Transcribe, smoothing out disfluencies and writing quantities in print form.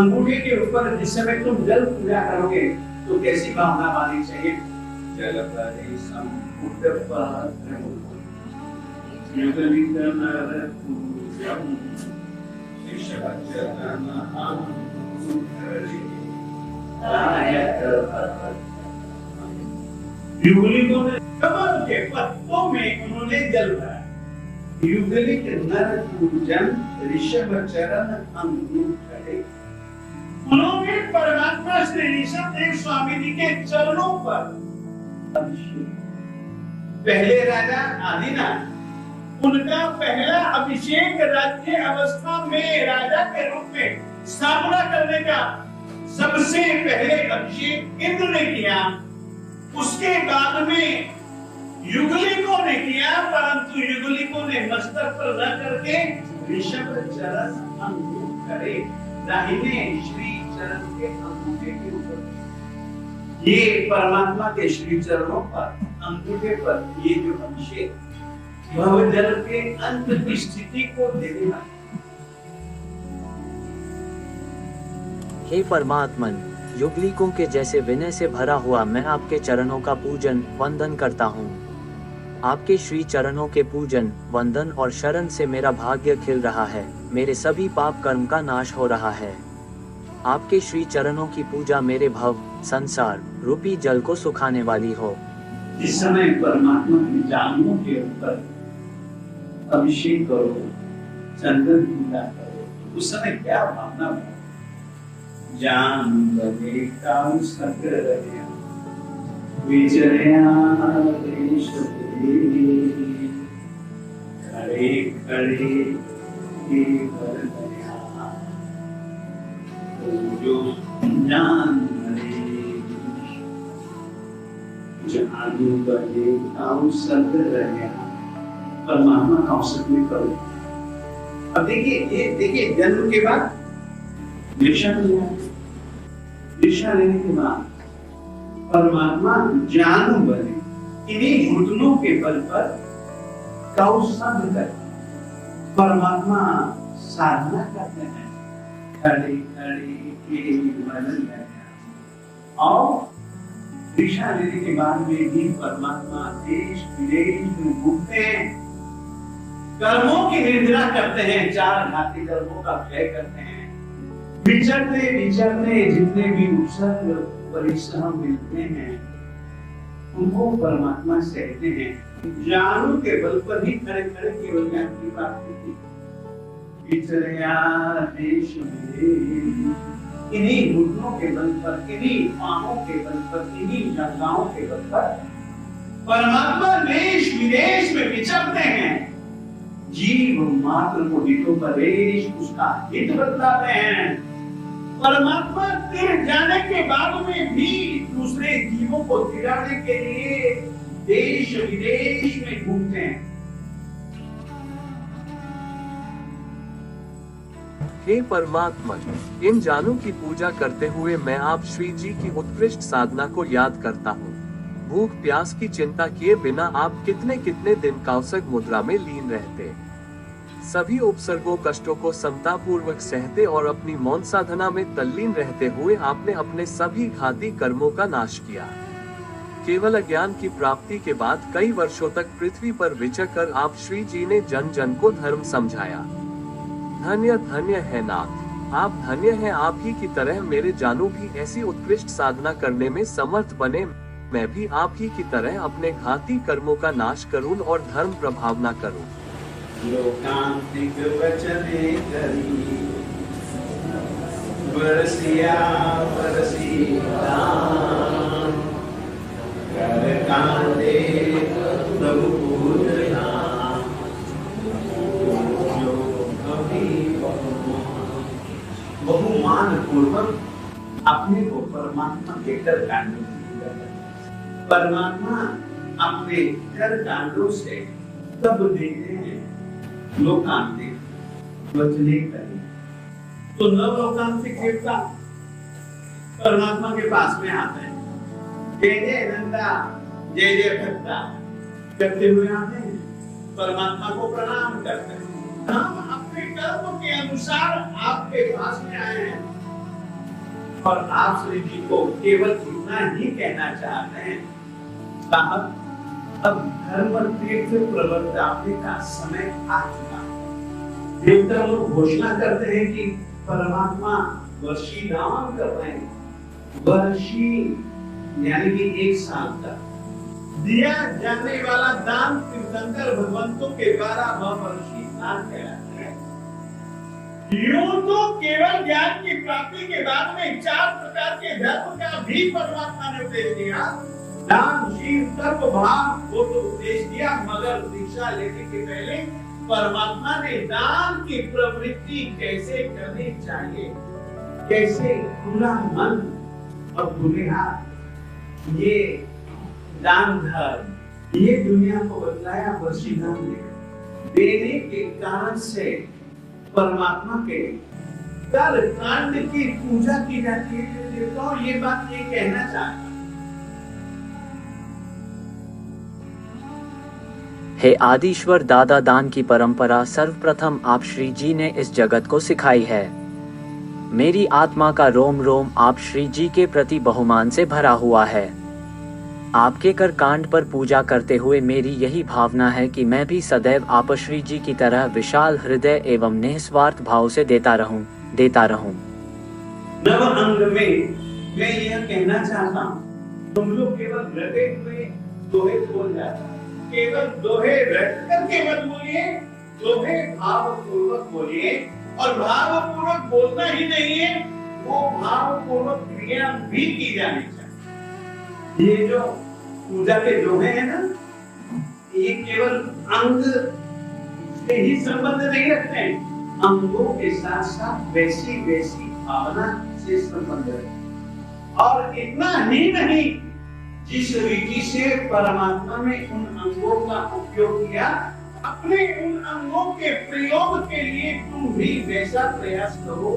अंगूठे के ऊपर जिस समय तुम जल पूजा करोगे तो कैसी भावना आनी चाहिए? जल परे संपुट पात्र युगलित नर पूजम शिशवचरण अंकुरे आयत युगलिकों ने कमल के पत्तों में उन्होंने जल भरा। युगलिक नर पूजन ऋषभ चरण अंकुरे, उन्होंने परमात्मा श्री ऋषभ देव स्वामी जी के चरणों पर अभिषेक। पहले राजा आदिनाथ, उनका पहला अभिषेक राज्य अवस्था में राजा के रूप में स्थापना करने का सबसे पहले अभिषेक इंद्र ने किया। उसके बाद में युगलिकों ने किया, परंतु युगलिकों ने मस्तक पर न करके ऋषभ चरण अंकुरे, दाहिने श्री चरण के अंगूठे के ऊपर, ये परमात्मा के श्री चरणों पर अंगूठे पर ये जो अभिषेक भवजल के अंत की स्थिति को देना। हे परमात्मन, युगलिकों के जैसे विनय से भरा हुआ मैं आपके चरणों का पूजन वंदन करता हूँ। आपके श्री चरणों के पूजन वंदन और शरण से मेरा भाग्य खिल रहा है, मेरे सभी पाप कर्म का नाश हो रहा है। आपके श्री चरणों की पूजा मेरे भव संसार रूपी जल को सुखाने वाली हो। इस समय परमात्मा की जामुनों के ऊपर अभिषेक करो, चंदन पूजा करो, उस समय क्या भावना हो? जान बने काउ सकरया विजया देश खड़े खड़े के बरदया जो जान बने जान बने काउ सकरया, परमात्मा का औसत में करो। अब देखिए जन्म के बाद दीक्षा लेने के बाद परमात्मा जानू बने, इन्हीं घुटनों के बल पर कौशल कर परमात्मा साधना करते हैं, खड़े खड़े के मन और दीक्षा लेने के बाद में भी परमात्मा देश विदेश में घूमते हैं, कर्मों की निंदा करते हैं, चार घाती कर्मों का क्षय करते हैं, विचरते विचरते जितने भी उत्सर्ग परिश्रम मिलते हैं उनको परमात्मा सहते हैं। जानू के बल पर ही खड़े खड़े केवल ज्ञान की प्राप्ति की। विचरया देश में इन्हीं घुटनों के बल पर, इन्हीं पांवों के बल पर, इन्हीं जंघाओं के बल पर परमात्मा देश विदेश में विचरते हैं। जीव मात्र को हितोपदेश उसका हित बतलाते हैं। परमात्मा तिर जाने के बाद में भी दूसरे जीवों को तिराने के लिए देश विदेश में घूमते हैं। हे परमात्मा, इन जानू की पूजा करते हुए मैं आप श्री जी की उत्कृष्ट साधना को याद करता हूँ। भूख प्यास की चिंता किए बिना आप कितने कितने दिन कौसक मुद्रा में लीन रहते, सभी उपसर्गों कष्टों को समता पूर्वक सहते और अपनी मौन साधना में तल्लीन रहते हुए आपने अपने सभी घाती कर्मों का नाश किया। केवल अज्ञान की प्राप्ति के बाद कई वर्षों तक पृथ्वी पर विचर कर आप श्री जी ने जन जन को धर्म समझाया। धन्य धन्य है नाथ, आप धन्य हैं। आप ही की तरह मेरे जानू भी ऐसी उत्कृष्ट साधना करने में समर्थ बने, मैं भी आप ही की तरह अपने घाती कर्मों का नाश करूं और धर्म प्रभावना करूं। लोकांतिक वचने करी बरसिया बरसिया कर कांदे प्रभु पूजना जो कभी बहुमान पूर्वक अपने को परमात्मा के कर कांडों परमात्मा अपने कर कांडों से तब देते हैं लोकांतिक वचने करी। तो नवलोकांतिक देवता परमात्मा के पास में आते हैं, जय जय नंदा जय जय भक्ता करते हुए आते हैं, परमात्मा को प्रणाम करते हैं। हम अपने कर्म के अनुसार आपके पास में आए हैं, और आप श्री जी को केवल इतना ही कहना चाहते हैं, साहब अब धर्म तीर्थ प्रवर्ताने का समय आ चुका है। देवता लोग घोषणा करते हैं कि परमात्मा वर्षी दान कर रहे हैं। वर्षी यानी कि 1 साल तक दिया जाने वाला दान तीर्थंकर भगवंतों के द्वारा वह वर्षी दान कहलाता है। यूं तो केवल ज्ञान की प्राप्ति के बाद में 4 प्रकार के धर्म का भी परमात्मा ने उपदेश दिया। दान, शील, तप, भाव वो तो उपदेश दिया, मगर दीक्षा लेने के पहले परमात्मा ने दान की प्रवृत्ति कैसे करनी चाहिए, कैसे खुला मन और खुले हाथ, ये दान धर्म, ये दुनिया को बतलाया वर्षीदान ने। देने के कारण से परमात्मा के कर्म कांड की पूजा की जाती है। देवताओं ये बात ये कहना चाहता, हे आदिश्वर दादा, दान की परंपरा सर्वप्रथम आप श्री जी ने इस जगत को सिखाई है। मेरी आत्मा का रोम रोम आप श्री जी के प्रति बहुमान से भरा हुआ है। आपके कर कांड पर पूजा करते हुए मेरी यही भावना है कि मैं भी सदैव आप श्री जी की तरह विशाल हृदय एवं निस्वार्थ भाव से देता रहूं। नव अंग में मैं यह कहना चाहता हूँ, तुम लोग केवल रटे हुए दोहे बोल जाते, केवल दोहे रट करके मत बोलिए, दोहे भाव पूर्वक बोलिए। और भाव पूर्वक बोलना ही नहीं है, वो भाव पूर्वक क्रिया भी की जानी चाहिए। ये जो पूजा के दोहे हैं ना, ये केवल अंग से ही संबंध नहीं रखते हैं, अंगों के साथ साथ वैसी वैसी भावना से संबंध है। और इतना ही नहीं, जिस रीति से परमात्मा ने उन अंगों का उपयोग किया, अपने उन अंगों के प्रयोग के लिए तुम भी वैसा प्रयास करो।